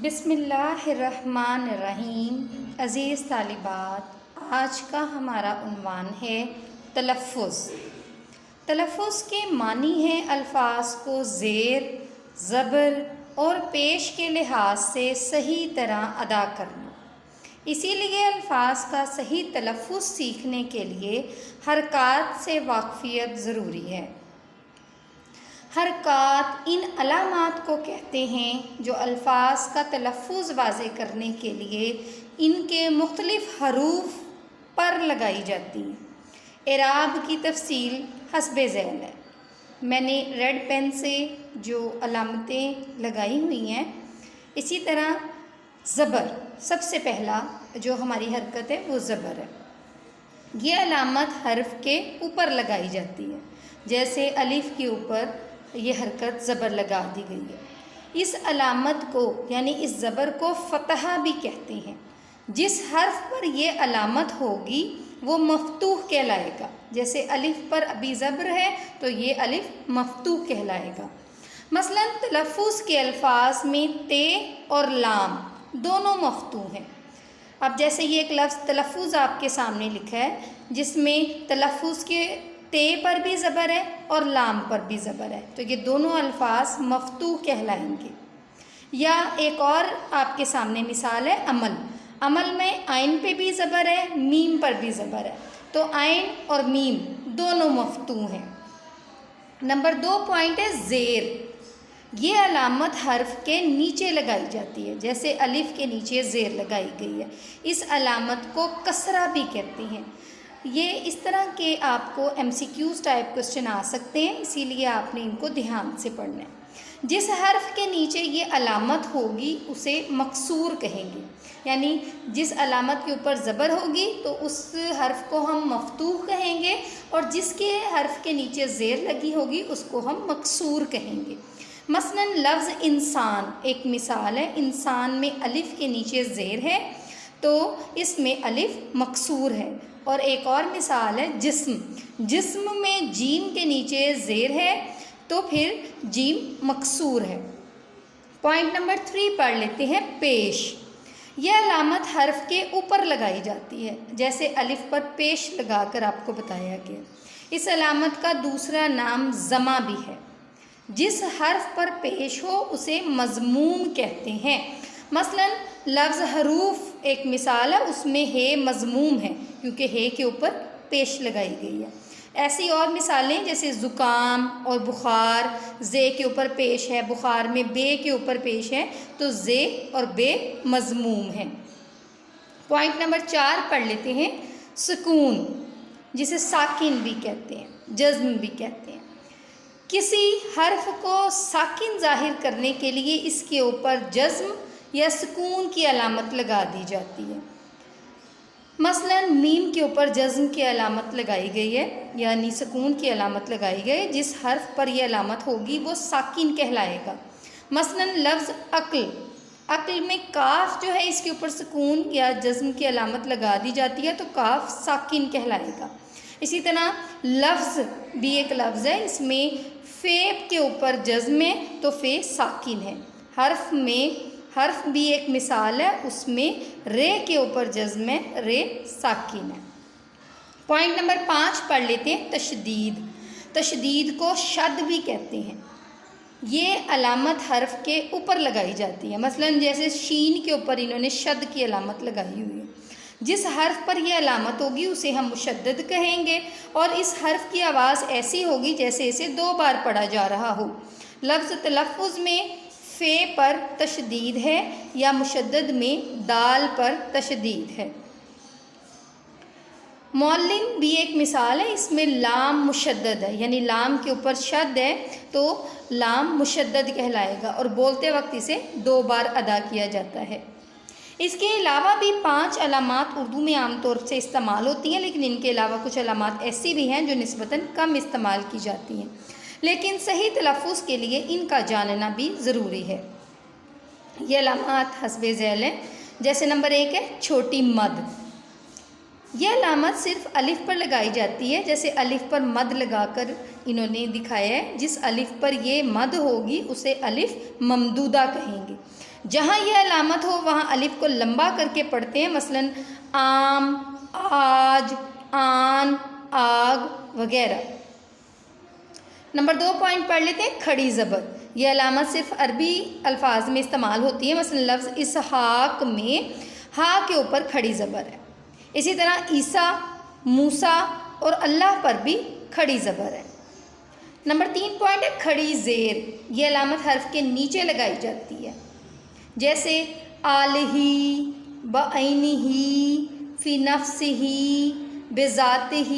بسم اللہ الرحمن الرحیم۔ عزیز طالبات، آج کا ہمارا عنوان ہے تلفظ۔ تلفظ کے معنی ہے الفاظ کو زیر، زبر اور پیش کے لحاظ سے صحیح طرح ادا کرنا۔ اسی لیے الفاظ کا صحیح تلفظ سیکھنے کے لیے حرکات سے واقفیت ضروری ہے۔ حرکات ان علامات کو کہتے ہیں جو الفاظ کا تلفظ واضح کرنے کے لیے ان کے مختلف حروف پر لگائی جاتی ہیں۔ اعراب کی تفصیل حسب ذیل ہے۔ میں نے ریڈ پین سے جو علامتیں لگائی ہوئی ہیں، اسی طرح زبر، سب سے پہلا جو ہماری حرکت ہے وہ زبر ہے۔ یہ علامت حرف کے اوپر لگائی جاتی ہے، جیسے الف کے اوپر یہ حرکت زبر لگا دی گئی ہے۔ اس علامت کو یعنی اس زبر کو فتحہ بھی کہتے ہیں۔ جس حرف پر یہ علامت ہوگی وہ مفتوح کہلائے گا۔ جیسے الف پر ابھی زبر ہے تو یہ الف مفتوح کہلائے گا۔ مثلا تلفظ کے الفاظ میں تے اور لام دونوں مفتوح ہیں۔ اب جیسے یہ ایک لفظ تلفظ آپ کے سامنے لکھا ہے، جس میں تلفظ کے تے پر بھی زبر ہے اور لام پر بھی زبر ہے، تو یہ دونوں الفاظ مفتوح کہلائیں گے۔ یا ایک اور آپ کے سامنے مثال ہے عمل۔ عمل میں عین پہ بھی زبر ہے، میم پر بھی زبر ہے، تو عین اور میم دونوں مفتوح ہیں۔ نمبر 2 پوائنٹ ہے زیر۔ یہ علامت حرف کے نیچے لگائی جاتی ہے، جیسے الف کے نیچے زیر لگائی گئی ہے۔ اس علامت کو کسرہ بھی کہتے ہیں۔ یہ اس طرح کے آپ کو MCQs ٹائپ کوسچن آ سکتے ہیں، اسی لیے آپ نے ان کو دھیان سے پڑھنا ہے۔ جس حرف کے نیچے یہ علامت ہوگی اسے مکسور کہیں گے، یعنی جس علامت کے اوپر زبر ہوگی تو اس حرف کو ہم مفتوح کہیں گے، اور جس کے حرف کے نیچے زیر لگی ہوگی اس کو ہم مکسور کہیں گے۔ مثلا لفظ انسان ایک مثال ہے۔ انسان میں الف کے نیچے زیر ہے تو اس میں الف مکسور ہے۔ اور ایک اور مثال ہے جسم۔ جسم میں جیم کے نیچے زیر ہے تو پھر جیم مکسور ہے۔ پوائنٹ نمبر 3 پڑھ لیتے ہیں پیش۔ یہ علامت حرف کے اوپر لگائی جاتی ہے، جیسے الف پر پیش لگا کر آپ کو بتایا گیا۔ اس علامت کا دوسرا نام ضمہ بھی ہے۔ جس حرف پر پیش ہو اسے مضموم کہتے ہیں۔ مثلا لفظ حروف ایک مثال ہے، اس میں ہے مضموم ہے کیونکہ ہے کے اوپر پیش لگائی گئی ہے۔ ایسی اور مثالیں جیسے زکام اور بخار، زے کے اوپر پیش ہے، بخار میں بے کے اوپر پیش ہے تو زے اور بے مضموم ہے۔ پوائنٹ نمبر 4 پڑھ لیتے ہیں سکون، جسے ساکن بھی کہتے ہیں، جزم بھی کہتے ہیں۔ کسی حرف کو ساکن ظاہر کرنے کے لیے اس کے اوپر جزم یا سکون کی علامت لگا دی جاتی ہے۔ مثلا میم کے اوپر جزم کی علامت لگائی گئی ہے، یعنی سکون کی علامت لگائی گئی ہے۔ جس حرف پر یہ علامت ہوگی وہ ساکن کہلائے گا۔ مثلا لفظ عقل، عقل میں کاف جو ہے اس کے اوپر سکون یا جزم کی علامت لگا دی جاتی ہے تو کاف ساکن کہلائے گا۔ اسی طرح لفظ بھی ایک لفظ ہے، اس میں فے کے اوپر جزم ہے تو فے ساکن ہے۔ حرف بھی ایک مثال ہے، اس میں رے کے اوپر جزم ہے، رے ساکن ہے۔ پوائنٹ نمبر 5 پڑھ لیتے ہیں تشدید۔ تشدید کو شد بھی کہتے ہیں۔ یہ علامت حرف کے اوپر لگائی جاتی ہے۔ مثلا جیسے شین کے اوپر انہوں نے شد کی علامت لگائی ہوئی ہے۔ جس حرف پر یہ علامت ہوگی اسے ہم مشدد کہیں گے، اور اس حرف کی آواز ایسی ہوگی جیسے اسے 2 بار پڑھا جا رہا ہو۔ لفظ تلفظ میں فے پر تشدید ہے یا مشدد میں دال پر تشدید ہے۔ معلم بھی ایک مثال ہے، اس میں لام مشدد ہے، یعنی لام کے اوپر شد ہے تو لام مشدد کہلائے گا، اور بولتے وقت اسے 2 بار ادا کیا جاتا ہے۔ اس کے علاوہ بھی 5 علامات اردو میں عام طور سے استعمال ہوتی ہیں، لیکن ان کے علاوہ کچھ علامات ایسی بھی ہیں جو نسبتاً کم استعمال کی جاتی ہیں، لیکن صحیح تلفظ کے لیے ان کا جاننا بھی ضروری ہے۔ یہ علامات حسب ذیل ہیں، جیسے نمبر 1 ہے چھوٹی مد۔ یہ علامت صرف الف پر لگائی جاتی ہے، جیسے الف پر مد لگا کر انہوں نے دکھایا ہے۔ جس الف پر یہ مد ہوگی اسے الف ممدودہ کہیں گے۔ جہاں یہ علامت ہو وہاں الف کو لمبا کر کے پڑھتے ہیں، مثلا آم، آج، آن، آگ وغیرہ۔ نمبر 2 پوائنٹ پڑھ لیتے ہیں، کھڑی زبر۔ یہ علامت صرف عربی الفاظ میں استعمال ہوتی ہے، مثلا لفظ اسحاق میں ہا کے اوپر کھڑی زبر ہے۔ اسی طرح عیسیٰ، موسیٰ اور اللہ پر بھی کھڑی زبر ہے۔ نمبر 3 پوائنٹ ہے کھڑی زیر۔ یہ علامت حرف کے نیچے لگائی جاتی ہے، جیسے آلہی، بعینہ، فی نفسہ، بذاتہ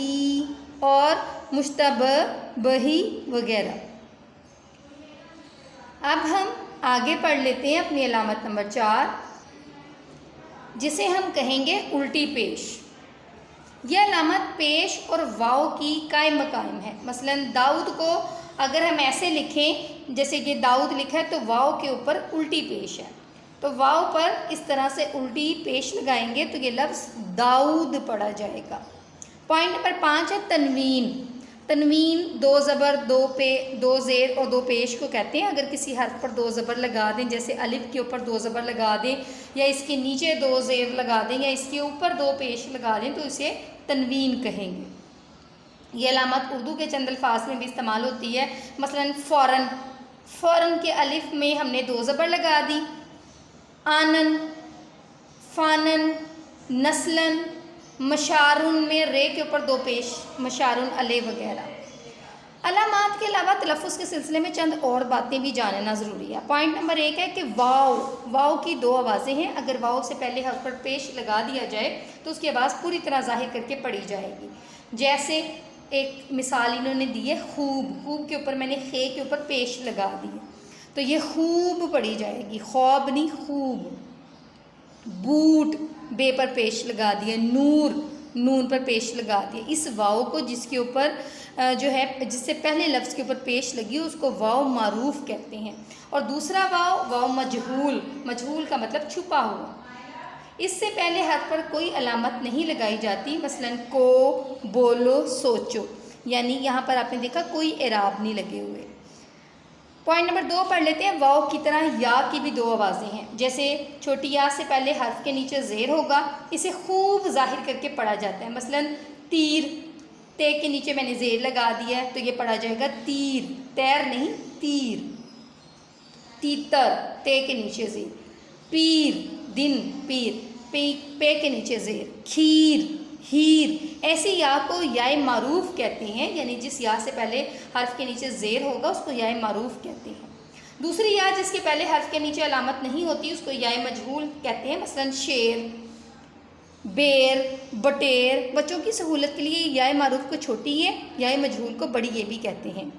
اور مشتبہ بہی وغیرہ۔ اب ہم آگے پڑھ لیتے ہیں اپنی علامت نمبر 4، جسے ہم کہیں گے الٹی پیش۔ یہ علامت پیش اور واو کی قائم مقام ہے۔ مثلا داؤد کو اگر ہم ایسے لکھیں جیسے کہ داؤد لکھا ہے تو واو کے اوپر الٹی پیش ہے، تو واو پر اس طرح سے الٹی پیش لگائیں گے تو یہ لفظ داؤد پڑھا جائے گا۔ پوائنٹ نمبر 5 ہے تنوین۔ تنوین 2 زبر، 2 زیر اور 2 پیش کو کہتے ہیں۔ اگر کسی حرف پر 2 زبر لگا دیں، جیسے الف کے اوپر 2 زبر لگا دیں، یا اس کے نیچے 2 زیر لگا دیں، یا اس کے اوپر 2 پیش لگا دیں تو اسے تنوین کہیں گے۔ یہ علامت اردو کے چند الفاظ میں بھی استعمال ہوتی ہے، مثلا فوراً۔ فوراً کے الف میں ہم نے 2 زبر لگا دی، آنن، فانن، نسلن۔ مشارن میں رے کے اوپر 2 پیش، مشارن علیہ وغیرہ۔ علامات کے علاوہ تلفظ کے سلسلے میں چند اور باتیں بھی جاننا ضروری ہے۔ پوائنٹ نمبر 1 ہے کہ واو کی 2 آوازیں ہیں۔ اگر واو سے پہلے حرف پر پیش لگا دیا جائے تو اس کی آواز پوری طرح ظاہر کر کے پڑھی جائے گی۔ جیسے ایک مثال انہوں نے دی ہے، خوب۔ خوب کے اوپر میں نے خے کے اوپر پیش لگا دی ہے تو یہ خوب پڑھی جائے گی، خواب نہیں، خوب۔ بوٹ، بے پر پیش لگا دیا، نور، نون پر پیش لگا دیا۔ اس واو کو جس کے اوپر جو ہے جس سے پہلے لفظ کے اوپر پیش لگی اس کو واو معروف کہتے ہیں۔ اور دوسرا واو مجہول۔ مجہول کا مطلب چھپا ہوا۔ اس سے پہلے حرف پر کوئی علامت نہیں لگائی جاتی، مثلا کو، بولو، سوچو، یعنی یہاں پر آپ نے دیکھا کوئی اعراب نہیں لگے ہوئے۔ پوائنٹ نمبر 2 پڑھ لیتے ہیں، واو کی طرح یا کی بھی 2 آوازیں ہیں۔ جیسے چھوٹی یا سے پہلے حرف کے نیچے زیر ہوگا، اسے خوب ظاہر کر کے پڑھا جاتا ہے، مثلا تیر۔ تے کے نیچے میں نے زیر لگا دیا ہے تو یہ پڑھا جائے گا تیر، تیر نہیں، تیر۔ تیتر، تے کے نیچے زیر۔ پیر، دن، پیر، پے کے نیچے زیر۔ کھیر، ہیر۔ ایسی یا کو یائے معروف کہتے ہیں، یعنی جس یا سے پہلے حرف کے نیچے زیر ہوگا اس کو یائے معروف کہتے ہیں۔ دوسری یا جس کے پہلے حرف کے نیچے علامت نہیں ہوتی اس کو یائے مجہول کہتے ہیں، مثلا شیر، بیر، بٹیر۔ بچوں کی سہولت کے لیے یائے معروف کو چھوٹی ہے، یائے مجہول کو بڑی یہ بھی کہتے ہیں۔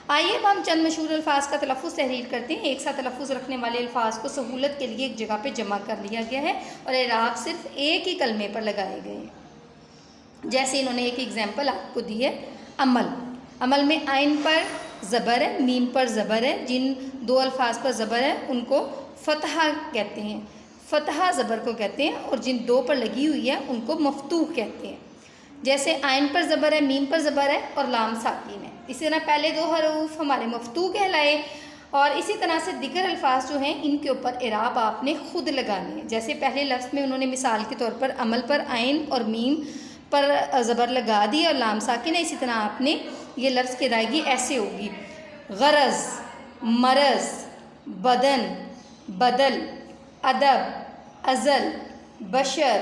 آئیے اب ہم چند مشہور الفاظ کا تلفظ تحریر کرتے ہیں۔ ایک ساتھ تلفظ رکھنے والے الفاظ کو سہولت کے لیے ایک جگہ پہ جمع کر لیا گیا ہے اور اعراب صرف ایک ہی کلمے پر لگائے گئے ہیں۔ جیسے انہوں نے ایک ایگزامپل آپ کو دی ہے، عمل۔ عمل میں عین پر زبر ہے، میم پر زبر ہے۔ جن 2 الفاظ پر زبر ہے ان کو فتحہ کہتے ہیں، فتحہ زبر کو کہتے ہیں، اور جن 2 پر لگی ہوئی ہے ان کو مفتوح کہتے ہیں۔ جیسے عین پر زبر ہے، میم پر زبر ہے اور لام ساکن ہے۔ اسی طرح پہلے 2 حروف ہمارے مفتوح کہلائے، اور اسی طرح سے دیگر الفاظ جو ہیں ان کے اوپر اعراب آپ نے خود لگانے ہیں۔ جیسے پہلے لفظ میں انہوں نے مثال کے طور پر عمل پر عین اور میم پر زبر لگا دی اور لام ساکن ہے، اسی طرح آپ نے یہ لفظ کی ادائیگی ایسے ہوگی، غرض، مرض، بدن، بدل، ادب، ازل، بشر،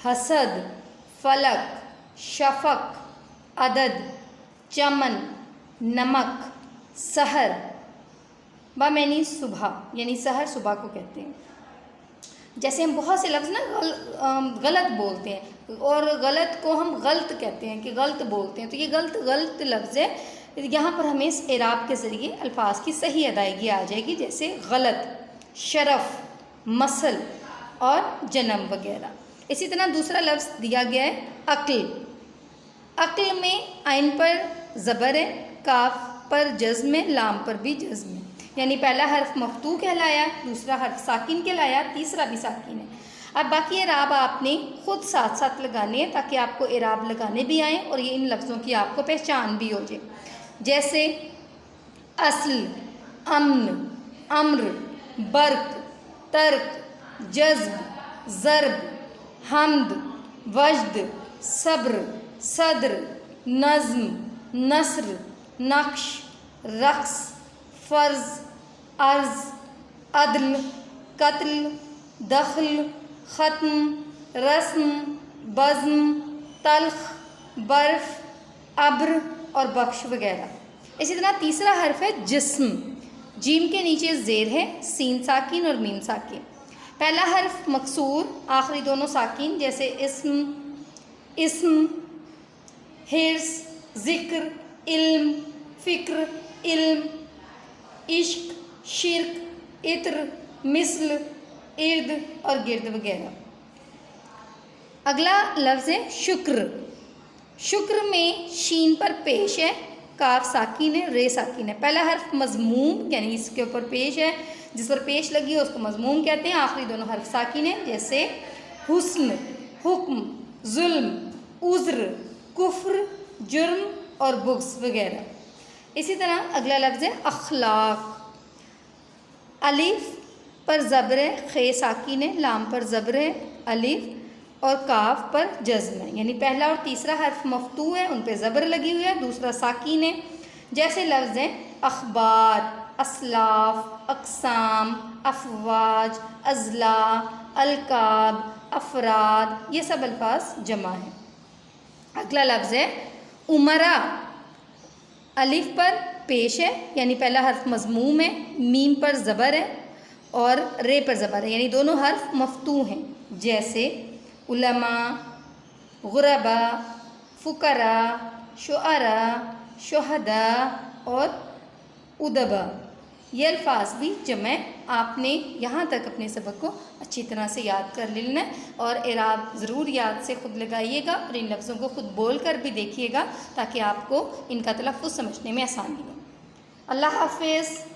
حسد، فلک، شفق، عدد، چمن، نمک، سحر۔ بامعنی صبح، یعنی سحر صبح کو کہتے ہیں۔ جیسے ہم بہت سے لفظ نا غلط بولتے ہیں، اور غلط کو ہم غلط کہتے ہیں کہ غلط بولتے ہیں، تو یہ غلط لفظ ہے۔ یہاں پر ہمیں اس اعراب کے ذریعے الفاظ کی صحیح ادائیگی آ جائے گی، جیسے غلط، شرف، مسل اور جنم وغیرہ۔ اسی طرح دوسرا لفظ دیا گیا ہے عقل۔ عقل میں عین پر زبر ہے، کاف پر جزم ہے، لام پر بھی جزم ہے، یعنی پہلا حرف مفتوح کہلایا، دوسرا حرف ساکن کہلایا، تیسرا بھی ساکن ہے۔ اب باقی اعراب آپ نے خود ساتھ ساتھ لگانے ہیں تاکہ آپ کو اعراب لگانے بھی آئیں اور یہ ان لفظوں کی آپ کو پہچان بھی ہو جائے۔ جیسے اصل، امن، امر، برق، ترک، جذب، ضرب، حمد، وجد، صبر، صدر، نظم، نثر، نقش، رقص، فرض، عرض، عدل، قتل، دخل، ختم، رسم، بزم، تلخ، برف، ابر اور بخش وغیرہ۔ اسی طرح تیسرا حرف ہے جسم، جیم کے نیچے زیر ہے، سین ساکن اور میم ساکن۔ پہلا حرف مکسور، آخری دونوں ساکن، جیسے اسم، حرص، ذکر، علم، فکر، علم، عشق، شرک، عطر، مثل، ارد اور گرد وغیرہ۔ اگلا لفظ ہے شکر۔ شکر میں شین پر پیش ہے، کاف ساکن ہے، رے ساکن ہے۔ پہلا حرف مضموم یعنی اس کے اوپر پیش ہے، جس پر پیش لگی ہے اس کو مضموم کہتے ہیں۔ آخری دونوں حرف ساکن ہیں، جیسے حسن، حکم، ظلم، عذر، کفر، جرم اور بغض وغیرہ۔ اسی طرح اگلا لفظ ہے اخلاق۔ الف پر زبر ہے، خے ساکن ہے، لام پر زبر ہے، الف اور کاف پر جزم ہے، یعنی پہلا اور تیسرا حرف مفتوح ہے، ان پہ زبر لگی ہوئی ہے، دوسرا ساکن ہے۔ جیسے لفظ ہیں اخبار، اسلاف، اقسام، افواج، اضلاع، القاب، افراد، یہ سب الفاظ جمع ہیں۔ اگلا لفظ ہے امراء۔ الف پر پیش ہے، یعنی پہلا حرف مضموم ہے، میم پر زبر ہے اور رے پر زبر ہے، یعنی دونوں حرف مفتوح ہیں، جیسے علماء، غرباء، فقراء، شعراء، شہداء اور ادباء۔ یہ الفاظ بھی جمع ہے۔ آپ نے یہاں تک اپنے سبق کو اچھی طرح سے یاد کر لینا ہے اور اعراب ضرور یاد سے خود لگائیے گا اور ان لفظوں کو خود بول کر بھی دیکھیے گا تاکہ آپ کو ان کا تلفظ سمجھنے میں آسانی ہو۔ اللہ حافظ۔